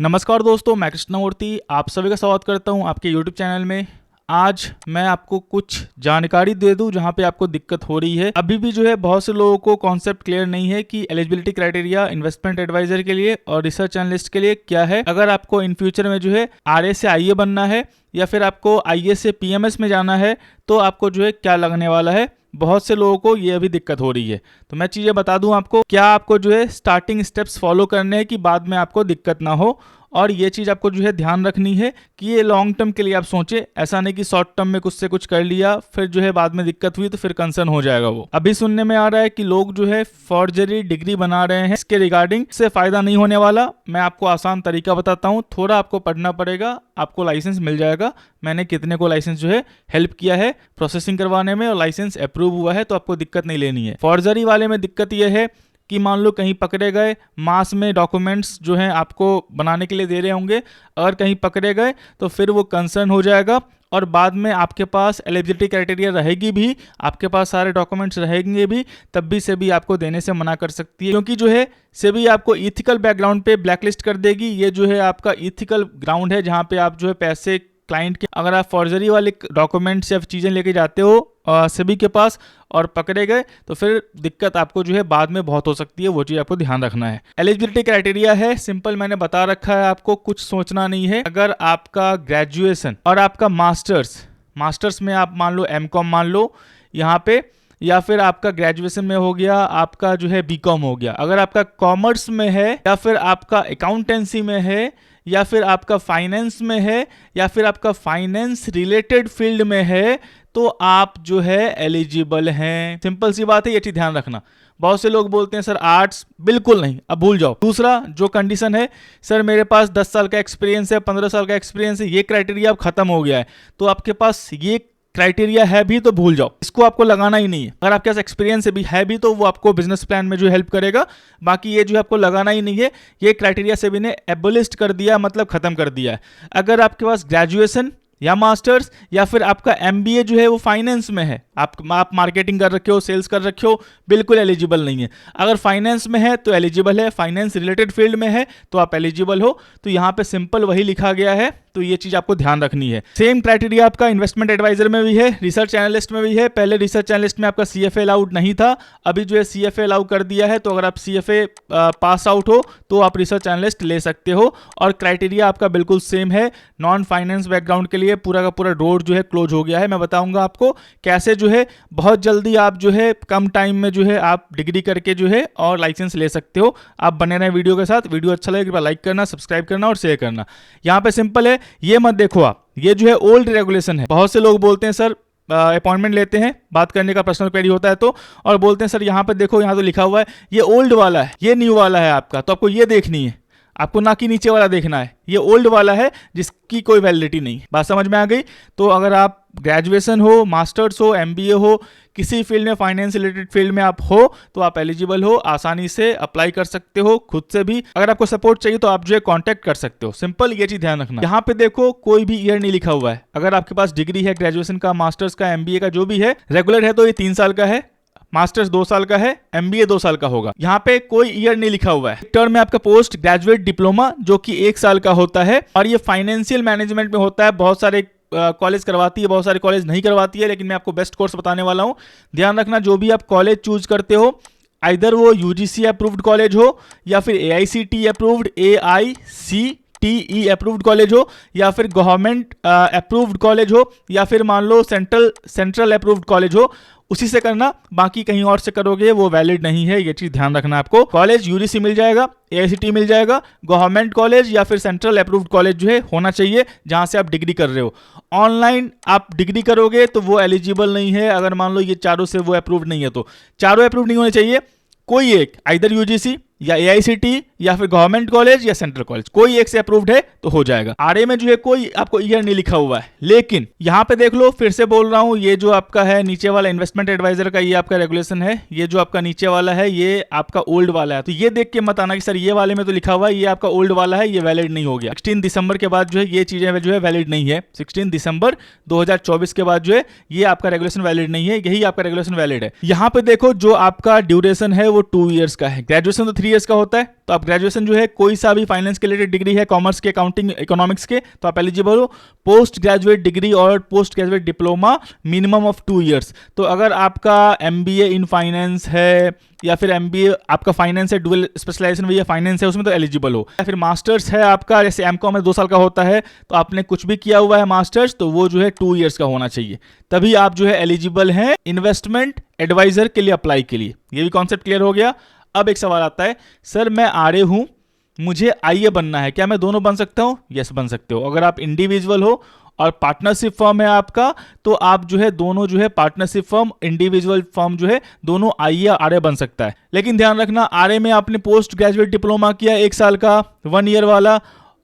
नमस्कार दोस्तों, मैं कृष्णमूर्ति आप सभी का स्वागत करता हूं आपके YouTube चैनल में। आज मैं आपको कुछ जानकारी दे दूं जहां पे आपको दिक्कत हो रही है। अभी भी जो है बहुत से लोगों को कॉन्सेप्ट क्लियर नहीं है कि एलिजिबिलिटी क्राइटेरिया इन्वेस्टमेंट एडवाइजर के लिए और रिसर्च एनालिस्ट के लिए क्या है। अगर आपको इन फ्यूचर में जो है आरए से आईए बनना है या फिर आपको आईए से पीएमएस में जाना है तो आपको जो है क्या लगने वाला है। बहुत से लोगों को ये अभी दिक्कत हो रही है, तो मैं चीज़ें बता दूं आपको क्या आपको जो है स्टार्टिंग स्टेप्स फॉलो करने हैं कि बाद में आपको दिक्कत ना हो। और ये चीज़ आपको जो है ध्यान रखनी है कि ये लॉन्ग टर्म के लिए आप सोचें, ऐसा नहीं कि शॉर्ट टर्म में कुछ से कुछ कर लिया फिर जो है बाद में दिक्कत हुई तो फिर कंसर्न हो जाएगा। वो अभी सुनने में आ रहा है कि लोग जो है फॉर्जरी डिग्री बना रहे हैं, इसके रिगार्डिंग से फायदा नहीं होने वाला। मैं आपको आसान तरीका बताता हूँ, थोड़ा आपको पढ़ना पड़ेगा, आपको लाइसेंस मिल जाएगा। मैंने कितने को लाइसेंस जो है हेल्प किया है प्रोसेसिंग करवाने में और लाइसेंस अप्रूव हुआ है, तो आपको दिक्कत नहीं लेनी है। फॉर्जरी वाले में दिक्कत यह है कि मान लो कहीं पकड़े गए, मास में डॉक्यूमेंट्स जो हैं आपको बनाने के लिए दे रहे होंगे, अगर कहीं पकड़े गए तो फिर वो कंसर्न हो जाएगा और बाद में आपके पास एलिजिबिलिटी क्राइटेरिया रहेगी भी, आपके पास सारे डॉक्यूमेंट्स रहेंगे भी, तब भी सेबी आपको देने से मना कर सकती है, क्योंकि जो है सेबी आपको इथिकल बैकग्राउंड पे ब्लैकलिस्ट कर देगी। ये जो है आपका इथिकल ग्राउंड है जहाँ पे आप जो है पैसे क्लाइंट के, अगर आप फॉर्जरी वाले डॉक्यूमेंट्स या चीज़ें लेके जाते हो सेबी के पास और पकड़े गए तो फिर दिक्कत आपको जो है बाद में बहुत हो सकती है। वो चीज़ आपको ध्यान रखना है। एलिजिबिलिटी क्राइटेरिया है सिंपल, मैंने बता रखा है, आपको कुछ सोचना नहीं है। अगर आपका ग्रेजुएशन और आपका मास्टर्स में आप मान लो एमकॉम मान लो यहाँ पे, या फिर आपका ग्रेजुएशन में हो गया आपका जो है बीकॉम हो गया, अगर आपका कॉमर्स में है या फिर आपका अकाउंटेंसी में है या फिर आपका फाइनेंस में है या फिर आपका फाइनेंस रिलेटेड फील्ड में है तो आप जो है एलिजिबल हैं। सिंपल सी बात है, ये चीज ध्यान रखना। बहुत से लोग बोलते हैं सर आर्ट्स, बिल्कुल नहीं, अब भूल जाओ। दूसरा जो कंडीशन है, सर मेरे पास 10 साल का एक्सपीरियंस है, 15 साल का एक्सपीरियंस है, ये क्राइटेरिया अब खत्म हो गया है, तो आपके पास ये क्राइटेरिया है भी तो भूल जाओ, इसको आपको लगाना ही नहीं है। अगर आपके पास एक्सपीरियंस है भी तो वो आपको बिजनेस प्लान में जो हेल्प करेगा, बाकी ये जो है आपको लगाना ही नहीं है। ये क्राइटेरिया सेबी ने एबोलिस्ट कर दिया, मतलब खत्म कर दिया है। अगर आपके पास ग्रेजुएशन या मास्टर्स या फिर आपका एमबीए जो है वो फाइनेंस में है, आप मार्केटिंग कर रखे हो, सेल्स कर रखे हो, बिल्कुल एलिजिबल नहीं है। अगर फाइनेंस में है तो एलिजिबल है, फाइनेंस रिलेटेड फील्ड में है तो आप एलिजिबल हो। तो यहाँ पे सिंपल वही लिखा गया है, तो ये चीज आपको ध्यान रखनी है। सेम क्राइटेरिया आपका इन्वेस्टमेंट एडवाइजर में भी है, रिसर्च एनालिस्ट में भी है। पहले रिसर्च एनालिस्ट में आपका सीएफए अलाउड नहीं था, अभी जो है सीएफए अलाउ कर दिया है। तो अगर आप सीएफए पास आउट हो तो आप रिसर्च एनालिस्ट ले सकते हो और क्राइटेरिया आपका बिल्कुल सेम है। नॉन फाइनेंस बैकग्राउंड के लिए पूरा का पूरा डोर जो है क्लोज हो गया है। मैं बताऊंगा आपको कैसे जो है बहुत जल्दी आप जो है कम टाइम में जो है आप डिग्री करके जो है और लाइसेंस ले सकते हो। आप बने रहे वीडियो के साथ। वीडियो अच्छा लगे तो लाइक करना, सब्सक्राइब करना और शेयर करना। यहाँ पे सिंपल है, ये मत देखो आप, ये जो है ओल्ड रेगुलेशन है। बहुत से लोग बोलते हैं सर अपॉइंटमेंट लेते हैं, बात करने का पर्सनल क्वेरी होता है तो, और बोलते हैं सर यहाँ पे देखो, यहाँ तो लिखा हुआ है ये ओल्ड वाला है, ये न्यू वाला है आपका, तो आपको ये देखनी है, आपको ना कि नीचे वाला देखना है। ये ओल्ड वाला है जिसकी कोई वैलिडिटी नहीं। बात समझ में आ गई? तो अगर आप ग्रेजुएशन हो, मास्टर्स हो, एमबीए हो, किसी फील्ड में, फाइनेंस रिलेटेड फील्ड में आप हो तो आप एलिजिबल हो, आसानी से अप्लाई कर सकते हो खुद से भी। अगर आपको सपोर्ट चाहिए तो आप जो है कांटेक्ट कर सकते हो। सिंपल, ये चीज ध्यान रखना। यहाँ पे देखो कोई भी ईयर नहीं लिखा हुआ है। अगर आपके पास डिग्री है ग्रेजुएशन का, मास्टर्स का, एमबीए का, जो भी है, रेगुलर है तो ये 3 साल का है, मास्टर्स 2 साल का है, एमबीए 2 साल का होगा। यहाँ पे कोई ईयर नहीं लिखा हुआ है। टर्म में आपका पोस्ट ग्रेजुएट डिप्लोमा जो कि 1 साल का होता है और ये फाइनेंशियल मैनेजमेंट में होता है। बहुत सारे कॉलेज करवाती है, बहुत सारे कॉलेज नहीं करवाती है, लेकिन मैं आपको बेस्ट कोर्स बताने वाला हूँ। ध्यान रखना, जो भी आप कॉलेज चूज करते हो, आइदर वो यूजीसी अप्रूव्ड कॉलेज हो या फिर AICT approved, AICTE approved college हो या फिर गवर्नमेंट अप्रूव्ड कॉलेज हो या फिर मान लो सेंट्रल अप्रूव्ड कॉलेज हो, उसी से करना। बाकी कहीं और से करोगे वो वैलिड नहीं है, ये चीज ध्यान रखना आपको। कॉलेज यूजीसी मिल जाएगा, AICTE मिल जाएगा, गवर्नमेंट कॉलेज या फिर सेंट्रल अप्रूव्ड कॉलेज जो है होना चाहिए जहां से आप डिग्री कर रहे हो। ऑनलाइन आप डिग्री करोगे तो वो एलिजिबल नहीं है। अगर मान लो ये चारों से वो अप्रूव्ड नहीं है तो चारों अप्रूव्ड नहीं होने चाहिए, कोई एक, आइदर यूजीसी या AICTE या फिर गवर्नमेंट कॉलेज या सेंट्रल कॉलेज, कोई एक से अप्रूव्ड है तो हो जाएगा। आरए में जो है कोई आपको ईयर नहीं लिखा हुआ है, लेकिन यहाँ पे देख लो, फिर से बोल रहा हूँ, ये जो आपका है नीचे वाला इन्वेस्टमेंट एडवाइजर का, ये आपका रेगुलेशन है। ये जो आपका नीचे वाला है ये आपका ओल्ड वाला है, तो ये देख के मत आना कि सर ये वाले में तो लिखा हुआ है, ये आपका ओल्ड वाला है, ये वैलिड नहीं हो गया। 16 दिसंबर के बाद जो है ये चीजें जो है वैलिड नहीं है। 16 दिसंबर 2024 के बाद जो है ये आपका रेगुलेशन वैलिड नहीं है, यही आपका रेगुलेशन वैलिड है। यहाँ पे देखो जो आपका ड्यूरेशन है वो 2 ईयर्स का है। ग्रेजुएशन तो 3 ईयर्स का होता है। तो आप ग्रेजुएशन जो है कोई सा भी फाइनेंस के रिलेटेड डिग्री है, कॉमर्स के, अकाउंटिंग, इकोनॉमिक्स के, तो आप एलिजिबल हो। पोस्ट ग्रेजुएट डिग्री और post graduate diploma minimum of 2 years. तो अगर आपका MBA इन फाइनेंस है या फिर MBA आपका फाइनेंस है, डुअल स्पेशलाइजेशन भी फाइनेंस है, उसमें तो एलिजिबल हो। या फिर मास्टर्स है आपका, जैसे M.Com है 2 साल का होता है, तो आपने कुछ भी किया हुआ है मास्टर्स, तो वो जो है 2 ईयर्स का होना चाहिए, तभी आप जो है एलिजिबल हैं इन्वेस्टमेंट एडवाइजर के लिए अप्लाई के लिए। ये भी कॉन्सेप्ट क्लियर हो गया। अब एक सवाल आता है, सर मैं RA हूं, मुझे IA बनना है, क्या मैं दोनों बन सकता हूं? यस, बन सकते हो। अगर आप इंडिविजुअल हो और पार्टनरशिप फर्म है आपका, तो आप जो है दोनों जो है पार्टनरशिप फर्म, इंडिविजुअल फर्म जो है दोनों IA या RA बन सकता है। लेकिन ध्यान रखना, RA में आपने पोस्ट ग्रेजुएट डिप्लोमा किया 1 साल का, 1 ईयर वाला,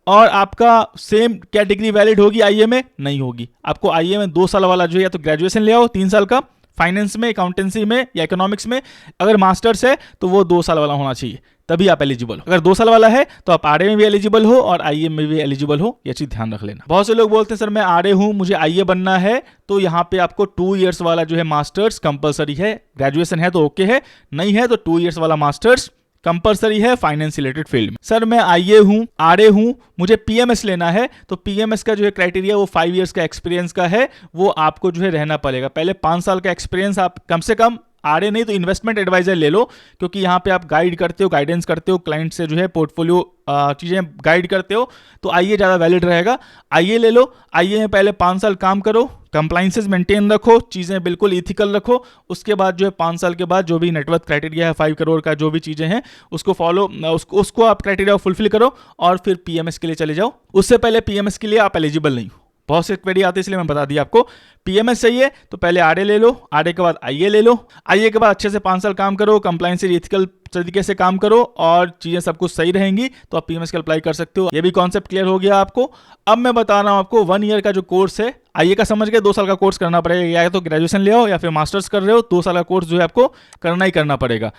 और आपका सेम क्या डिग्री वैलिड होगी IA में? नहीं होगी। आपको IA में 2 साल वाला जो है या तो ग्रेजुएशन ले आओ 3 साल का, फाइनेंस में, अकाउंटेंसी में या इकोनॉमिक्स में। अगर मास्टर्स है तो वो 2 साल वाला होना चाहिए, तभी आप एलिजिबल हो। अगर 2 साल वाला है तो आप RA में भी एलिजिबल हो और IA में भी एलिजिबल हो, ये चीज ध्यान रख लेना। बहुत से लोग बोलते हैं सर मैं RA हूं, मुझे IA बनना है, तो यहाँ पे आपको 2 ईयर्स वाला जो है मास्टर्स कंपलसरी है। ग्रेजुएशन है तो ओके है, नहीं है तो 2 ईयर्स वाला मास्टर्स कंपलसरी है फाइनेंस रिलेटेड फील्ड में। सर मैं IA हूं, RA हूं, मुझे PMS लेना है, तो PMS का जो है क्राइटेरिया वो 5 ईयर्स का एक्सपीरियंस का है, वो आपको जो है रहना पड़ेगा। पहले 5 साल का एक्सपीरियंस आप कम से कम, RA नहीं तो इन्वेस्टमेंट एडवाइजर ले लो, क्योंकि यहाँ पे आप गाइड करते हो, गाइडेंस करते हो, क्लाइंट से जो है पोर्टफोलियो चीज़ें गाइड करते हो, तो IA ज़्यादा वैलिड रहेगा। IA ले लो, IA में पहले 5 साल काम करो, कंप्लाइंसेस मेंटेन रखो, चीज़ें बिल्कुल इथिकल रखो, उसके बाद जो है 5 साल के बाद जो भी नेटवर्थ क्राइटेरिया है 5 करोड़ का, जो भी चीज़ें हैं उसको फॉलो, उसको आप क्राइटेरिया फुलफिल करो और फिर PMS के लिए चले जाओ। उससे पहले PMS के लिए आप एलिजिबल नहीं हो। बहुत से क्वेरी आते हैं, इसलिए मैं बता दिया आपको। PMS चाहिए तो पहले RA ले लो, RA के बाद IA ले लो, IA के बाद अच्छे से 5 साल काम करो, कंप्लाइंस से इथिकल तरीके से काम करो और चीज़ें सब कुछ सही रहेंगी, तो आप PMS के अप्लाई कर सकते हो। ये भी कॉन्सेप्ट क्लियर हो गया आपको। अब मैं बता रहा हूँ आपको 1 ईयर का जो कोर्स है, IA का समझ गए, 2 साल का कोर्स करना पड़ेगा, या तो ग्रेजुएशन ले आओ या फिर मास्टर्स कर रहे हो, 2 साल का कोर्स जो है आपको करना ही करना पड़ेगा।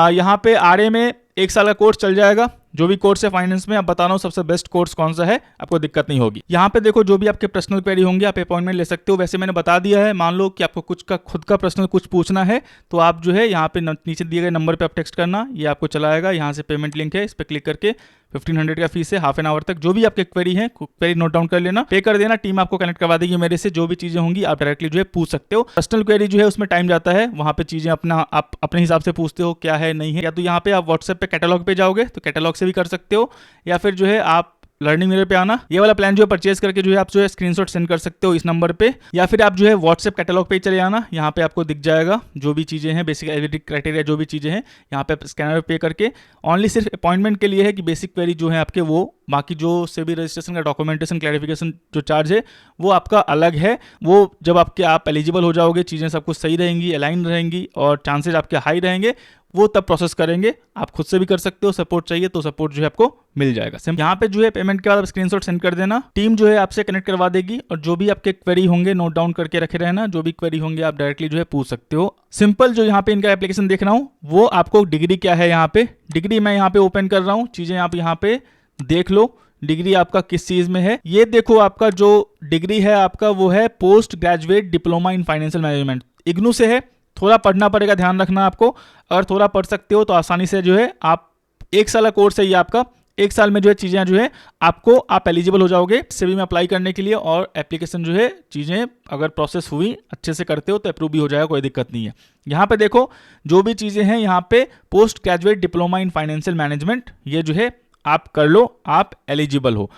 यहाँ पे RA में 1 साल का कोर्स चल जाएगा। जो भी कोर्स है फाइनेंस में, आप बता रहा हूँ सबसे बेस्ट कोर्स कौन सा है, आपको दिक्कत नहीं होगी। यहाँ पे देखो, जो भी आपके पर्सनल क्वेरी होंगे आप अपॉइंटमेंट ले सकते हो। वैसे मैंने बता दिया है, मान लो कि आपको कुछ का खुद का पर्सनल कुछ पूछना है, तो आप जो है यहाँ पे नीचे दिए गए नंबर पे आप टेक्स्ट करना, ये आपको चलाएगा। यहाँ से पेमेंट लिंक है, इस पर क्लिक करके 1500 का फीस है, हाफ एन आवर तक। जो भी आपके क्वेरी है, क्वेरी नोट डाउन कर लेना, पे कर देना, टीम आपको कनेक्ट करवा देगी मेरे से। जो भी चीजें होंगी आप डायरेक्टली जो है पूछ सकते हो। पर्सनल क्वेरी जो है उसमें टाइम जाता है, वहां पे चीजें आप अपने हिसाब से पूछते हो क्या है नहीं है। या तो यहाँ पे आप व्हाट्सएप पे कैटलॉग पे जाओगे तो कैटलॉग से भी कर सकते हो, या फिर जो है आप लर्निंग मिरर पे आना, ये वाला प्लान जो है परचेज करके जो है आप जो है स्क्रीनशॉट सेंड कर सकते हो इस नंबर पे, या फिर आप जो है व्हाट्सएप कैटलॉग पे चले आना। यहाँ पे आपको दिख जाएगा जो भी चीज़ें हैं, बेसिक एलिजिबिलिटी क्राइटेरिया जो भी चीज़ें हैं, यहाँ पे स्कैनर पे करके ओनली सिर्फ अपॉइंटमेंट के लिए है कि बेसिक क्वेरी जो है आपके वो, बाकी जो सेबी रजिस्ट्रेशन का डॉक्यूमेंटेशन क्लैरिफिकेशन जो चार्ज है वो आपका अलग है। वो जब आप एलिजिबल हो जाओगे, चीज़ें सब कुछ सही रहेंगी, अलाइन रहेंगी और चांसेज आपके हाई रहेंगे, वो तब प्रोसेस करेंगे। आप खुद से भी कर सकते हो, सपोर्ट चाहिए तो सपोर्ट जो है आपको मिल जाएगा। यहाँ पे जो है पेमेंट के बाद आप स्क्रीनशॉट सेंड कर देना, टीम जो है आपसे कनेक्ट करवा देगी और जो भी आपके क्वेरी होंगे नोट डाउन करके रखे रहना। जो भी क्वेरी होंगे आप डायरेक्टली जो है पूछ सकते हो। सिंपल जो यहाँ पे इनका एप्लीकेशन देख रहा हूँ, वो आपको डिग्री क्या है, यहाँ पे डिग्री मैं यहाँ पे ओपन कर रहा हूँ, चीजें आप यहाँ पे देख लो। डिग्री आपका किस चीज में है, ये देखो। आपका जो डिग्री है आपका वो है post graduate diploma in financial management, IGNOU से है। थोड़ा पढ़ना पड़ेगा, ध्यान रखना आपको। अगर थोड़ा पढ़ सकते हो तो आसानी से जो है आप 1 साल का कोर्स है ये आपका, 1 साल में जो है चीज़ें जो है आपको, आप एलिजिबल हो जाओगे सेबी में अप्लाई करने के लिए। और एप्लीकेशन जो है चीज़ें अगर प्रोसेस हुई अच्छे से करते हो तो अप्रूव भी हो जाएगा, कोई दिक्कत नहीं है। यहाँ पे देखो जो भी चीज़ें हैं, यहाँ पे post graduate diploma in financial management, ये जो है आप कर लो, आप एलिजिबल हो।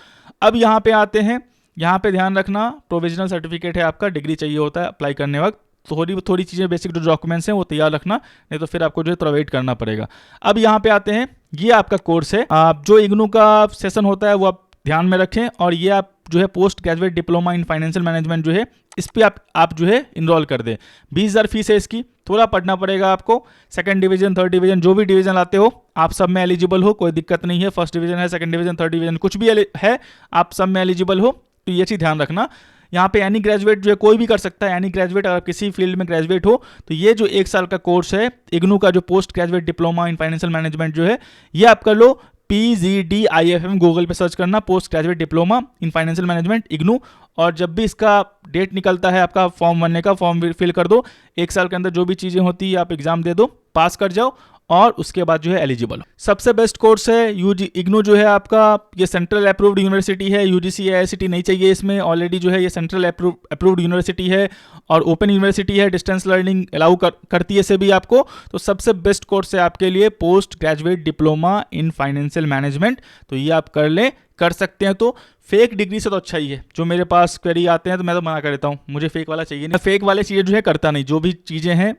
अब यहाँ पे आते हैं, यहाँ पे ध्यान रखना प्रोविजनल सर्टिफिकेट है आपका, डिग्री चाहिए होता है अप्लाई करने वक्त। थोड़ी चीज़ें बेसिक जो डॉक्यूमेंट्स हैं वो तैयार रखना, नहीं तो फिर आपको जो है थोड़ा वेट करना पड़ेगा। अब यहाँ पे आते हैं, ये आपका कोर्स है, जो इग्नू का सेशन होता है वो आप ध्यान में रखें। और ये आप जो है post graduate diploma in financial management जो है, इस पर आप जो है इनरोल कर दें। 20,000 फीस है इसकी, थोड़ा पढ़ना पड़ेगा आपको। 2nd डिवीजन 3rd डिवीजन जो भी डिवीजन लाते हो आप सब में एलिजिबल हो, कोई दिक्कत नहीं है। 1st डिवीजन है, 2nd डिवीजन 3rd डिवीजन कुछ भी है, आप सब में एलिजिबल हो, तो ये चीज़ ध्यान रखना। यहाँ पे एनी ग्रेजुएट जो है कोई भी कर सकता है, एनी ग्रेजुएट अगर किसी फील्ड में ग्रेजुएट हो तो ये जो 1 साल का कोर्स है इग्नू का, जो post graduate diploma in financial management जो है, ये आप कर लो। PGDIFM गूगल पे सर्च करना, post graduate diploma in financial management IGNOU, और जब भी इसका डेट निकलता है आपका फॉर्म भरने का, फॉर्म फिल कर दो। 1 साल के अंदर जो भी चीज़ें होती है आप एग्जाम दे दो, पास कर जाओ और उसके बाद जो है एलिजिबल हो। सबसे बेस्ट कोर्स है यूजी इग्नू जो है आपका, ये सेंट्रल अप्रूव्ड यूनिवर्सिटी है, यूजीसी आईआईसीटी नहीं चाहिए इसमें, ऑलरेडी जो है ये सेंट्रल अप्रूव्ड यूनिवर्सिटी है और ओपन यूनिवर्सिटी है, डिस्टेंस लर्निंग अलाउ करती है से भी आपको। तो सबसे बेस्ट कोर्स है आपके लिए post graduate diploma in financial management, तो ये आप कर सकते हैं। तो फेक डिग्री से तो अच्छा ही है। जो मेरे पास क्वेरी आते हैं तो मैं तो मना कर देता हूँ, मुझे फेक वाला चाहिए नहीं, फेक वाले चीज़ें जो है करता नहीं। जो भी चीज़ें हैं,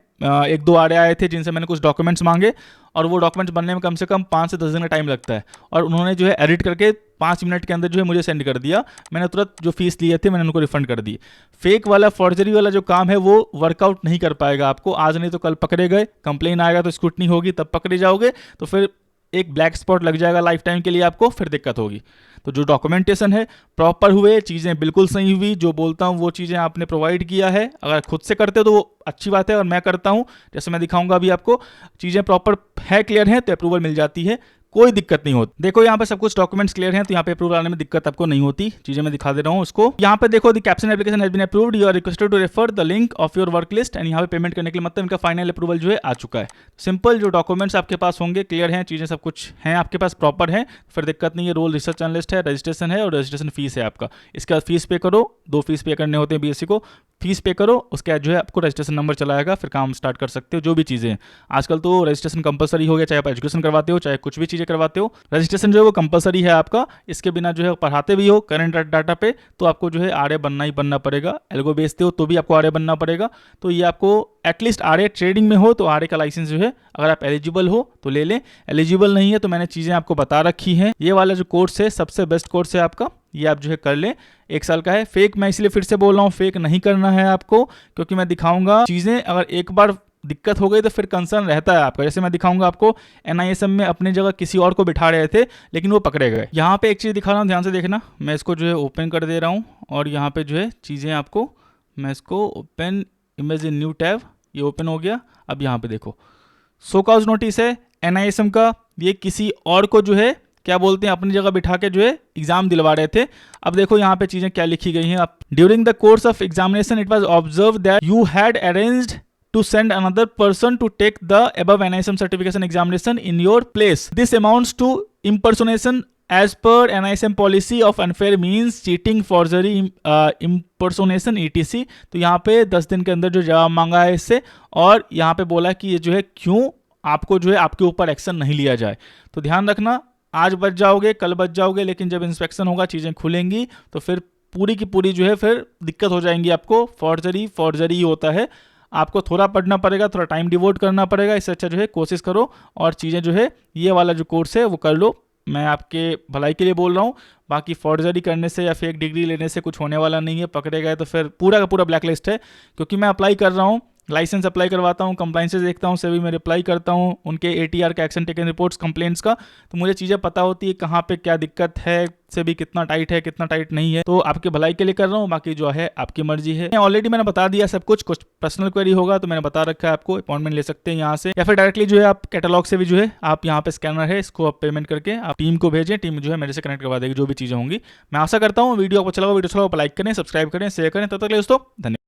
एक दो आए थे जिनसे मैंने कुछ डॉक्यूमेंट्स मांगे और वो डॉक्यूमेंट्स बनने में कम से कम 5 से 10 दिन का टाइम लगता है, और उन्होंने जो है एडिट करके 5 मिनट के अंदर जो है मुझे सेंड कर दिया। मैंने तुरंत जो फीस लिए थे मैंने उनको रिफंड कर दी। फेक वाला फॉर्जरी वाला जो काम है वो वर्कआउट नहीं कर पाएगा आपको, आज नहीं तो कल पकड़े गए, कंप्लेन आएगा तो स्क्रूटनी होगी तब पकड़े जाओगे, तो फिर एक ब्लैक स्पॉट लग जाएगा लाइफ टाइम के लिए आपको, फिर दिक्कत होगी। तो जो डॉक्यूमेंटेशन है प्रॉपर हुए, चीज़ें बिल्कुल सही हुई, जो बोलता हूँ वो चीज़ें आपने प्रोवाइड किया है, अगर खुद से करते हो तो वो अच्छी बात है, और मैं करता हूँ जैसे मैं दिखाऊंगा अभी आपको, चीज़ें प्रॉपर है, क्लियर है, तो अप्रूवल मिल जाती है, कोई दिक्कत नहीं होती। देखो यहाँ पे सब कुछ डॉक्यूमेंट्स क्लियर हैं, तो यहाँ पे अप्रूवल आने में दिक्कत आपको नहीं होती। चीजें मैं दिखा दे रहा हूँ उसको। यहाँ पे देखो the caption application has been approved, you are requested to refer the link of your work list, and यहाँ पे पेमेंट करने के लिए मतलब इनका फाइनल अप्रूवल जो है आ चुका है। सिंपल, जो डॉक्यूमेंट्स आपके पास होंगे क्लियर हैं, चीजें सब कुछ हैं आपके पास प्रॉपर है, फिर दिक्कत नहीं है। रोल रिसर्च एनालिस्ट है, रजिस्ट्रेशन है और रजिस्ट्रेशन फीस है आपका। इसके बाद फीस पे करो, 2 फीस पे करने होते हैं बीएससी को, फीस पे करो, उसके बाद जो है आपको रजिस्ट्रेशन नंबर चलाएगा, फिर काम स्टार्ट कर सकते हो। जो भी चीज़ें हैं आजकल तो रजिस्ट्रेशन कंपलसरी हो गया, चाहे आप एजुकेशन करवाते हो चाहे कुछ भी चीज़ें करवाते हो, रजिस्ट्रेशन जो है वो कंपलसरी है आपका। इसके बिना जो है पढ़ाते भी हो करंट डाटा पे तो आपको जो है आरए बनना ही बनना पड़ेगा, एल्गो बेचते हो तो भी आपको आरए बनना पड़ेगा। तो ये आपको एटलीस्ट आरए ट्रेडिंग में हो तो आरए का लाइसेंस जो है अगर आप एलिजिबल हो तो ले लें, एलिजिबल नहीं है तो मैंने चीज़ें आपको बता रखी हैं। ये वाला जो कोर्स है सबसे बेस्ट कोर्स है आपका, ये आप जो है कर लें, 1 साल का है। फेक मैं इसलिए फिर से बोल रहा हूँ, फेक नहीं करना है आपको, क्योंकि मैं दिखाऊंगा चीज़ें, अगर एक बार दिक्कत हो गई तो फिर कंसर्न रहता है आपका। जैसे मैं दिखाऊंगा आपको एनआईएसएम में अपनी जगह किसी और को बिठा रहे थे लेकिन वो पकड़े गए। यहाँ पे एक चीज़ दिखा रहा हूँ, ध्यान से देखना, मैं इसको जो है ओपन कर दे रहा हूँ और यहाँ पे जो है चीज़ें आपको, मैं इसको open image in new tab, ये ओपन हो गया। अब यहाँ पे देखो शो कॉज नोटिस है एनआईएसएम का, ये किसी और को जो है क्या बोलते हैं अपनी जगह बिठा के जो है एग्जाम दिलवा रहे थे। अब देखो यहाँ पे चीजें क्या लिखी गई हैं। अब during the course of examination it was observe that you had arranged to send another person to take the above NISM certification examination in your place. This amounts to impersonation as per NISM policy of unfair means, cheating, forgery, impersonation etc. तो यहाँ पे 10 दिन के अंदर जो जवाब मांगा है इससे, और यहाँ पे बोला कि ये जो है क्यों आपको जो है आपके ऊपर एक्शन नहीं लिया जाए। तो ध्यान रखना, आज बच जाओगे कल बच जाओगे, लेकिन जब इंस्पेक्शन होगा चीज़ें खुलेंगी तो फिर पूरी की पूरी जो है फिर दिक्कत हो जाएंगी आपको। फॉर्जरी ही होता है, आपको थोड़ा पढ़ना पड़ेगा, थोड़ा टाइम डिवोट करना पड़ेगा। इससे अच्छा जो है कोशिश करो और चीज़ें जो है ये वाला जो कोर्स है वो कर लो, मैं आपके भलाई के लिए बोल रहा हूँ। बाकी फॉर्जरी करने से या फेक डिग्री लेने से कुछ होने वाला नहीं है, पकड़े गए तो फिर पूरा का पूरा ब्लैक लिस्ट है। क्योंकि मैं अप्लाई कर रहा हूँ, लाइसेंस अप्लाई करवाता हूँ, कंप्लाइंसेस देखता हूँ, सेबी में रिप्लाई करता हूँ उनके एटीआर का, एक्शन टेकन रिपोर्ट्स, कंप्लेंट्स का, तो मुझे चीज़ें पता होती है कहाँ पे क्या दिक्कत है, सेबी कितना टाइट है कितना टाइट नहीं है। तो आपके भलाई के लिए कर रहा हूँ, बाकी जो है आपकी मर्जी है। ऑलरेडी मैंने बता दिया सब कुछ, कुछ पर्सनल क्वेरी होगा तो मैंने बता रखा है आपको, अपॉइंटमेंट ले सकते हैं यहाँ से, या फिर डायरेक्टली जो है आप कैटलॉग से भी जो है आप यहाँ पे स्कैनर है इसको आप पेमेंट करके आप टीम को भेजें, टीम जो है मेरे से कनेक्ट करवा देगी जो भी चीज़ें होंगी। मैं आशा करता हूँ वीडियो आपको अच्छा लगा, वीडियो अच्छा लगा लाइक करें, सब्सक्राइब करें, शेयर करें। तब तक के लिए दोस्तों धन्यवाद।